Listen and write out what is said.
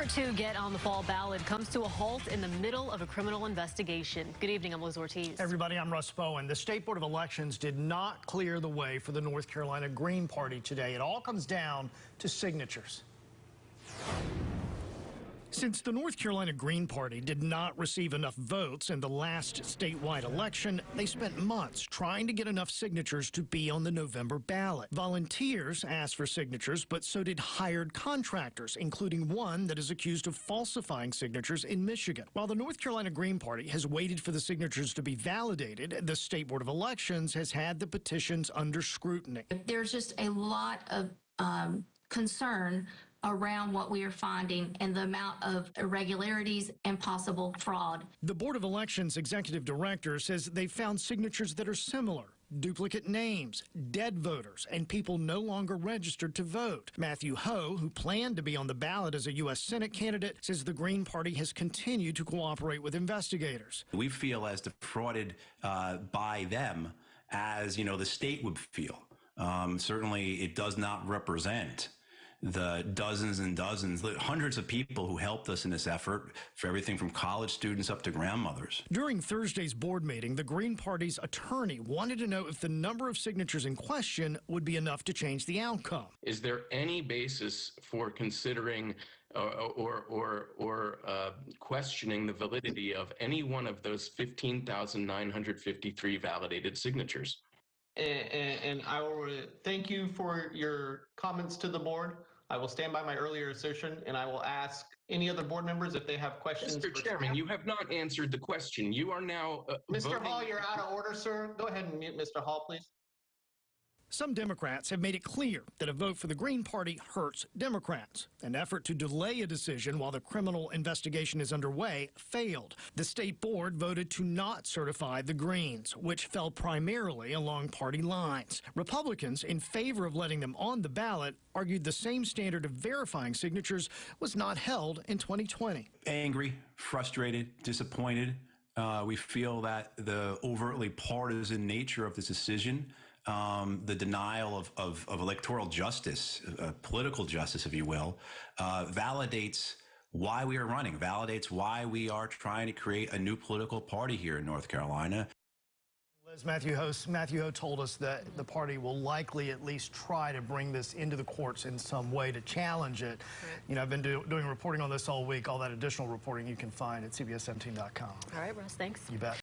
Effort to get on the fall ballot comes to a halt in the middle of a criminal investigation. Good evening, I'm Liz Ortiz. Everybody, I'm Russ Bowen. The State Board of Elections did not clear the way for the North Carolina Green Party today. It all comes down to signatures. Since the North Carolina Green Party did not receive enough votes in the last statewide election, they spent months trying to get enough signatures to be on the November ballot. Volunteers asked for signatures, but so did hired contractors, including one that is accused of falsifying signatures in Michigan. While the North Carolina Green Party has waited for the signatures to be validated, the State Board of Elections has had the petitions under scrutiny. There's just a lot of concern around what we are finding and the amount of irregularities and possible fraud. The Board of Elections executive director says they found signatures that are similar, duplicate names, dead voters, and people no longer registered to vote. Matthew Ho, who planned to be on the ballot as a U.S. Senate candidate, says the Green Party has continued to cooperate with investigators. We feel as defrauded by them as, the state would feel. Certainly, it does not represent the dozens and dozens, hundreds of people who helped us in this effort, for everything from college students up to grandmothers. During Thursday's board meeting, the Green Party's attorney wanted to know if the number of signatures in question would be enough to change the outcome. Is there any basis for considering or questioning the validity of any one of those 15,953 validated signatures? And I will thank you for your comments to the board. I will stand by my earlier assertion, and I will ask any other board members if they have questions. Mr. Chairman, you have not answered the question. You are now Mr. Hall, you're out of order, sir. Go ahead and mute Mr. Hall, please. Some Democrats have made it clear that a vote for the Green Party hurts Democrats. An effort to delay a decision while the criminal investigation is underway failed. The state board voted to not certify the Greens, which fell primarily along party lines. Republicans, in favor of letting them on the ballot, argued the same standard of verifying signatures was not held in 2020. Angry, frustrated, disappointed. We feel that the overtly partisan nature of this decision, the denial of electoral justice, political justice, if you will, validates why we are running, validates why we are trying to create a new political party here in North Carolina. Liz, Matthew Ho told us that the party will likely at least try to bring this into the courts in some way to challenge it. Right. I've been doing reporting on this all week. All that additional reporting you can find at CBS17.com. All right, Russ, thanks. You bet.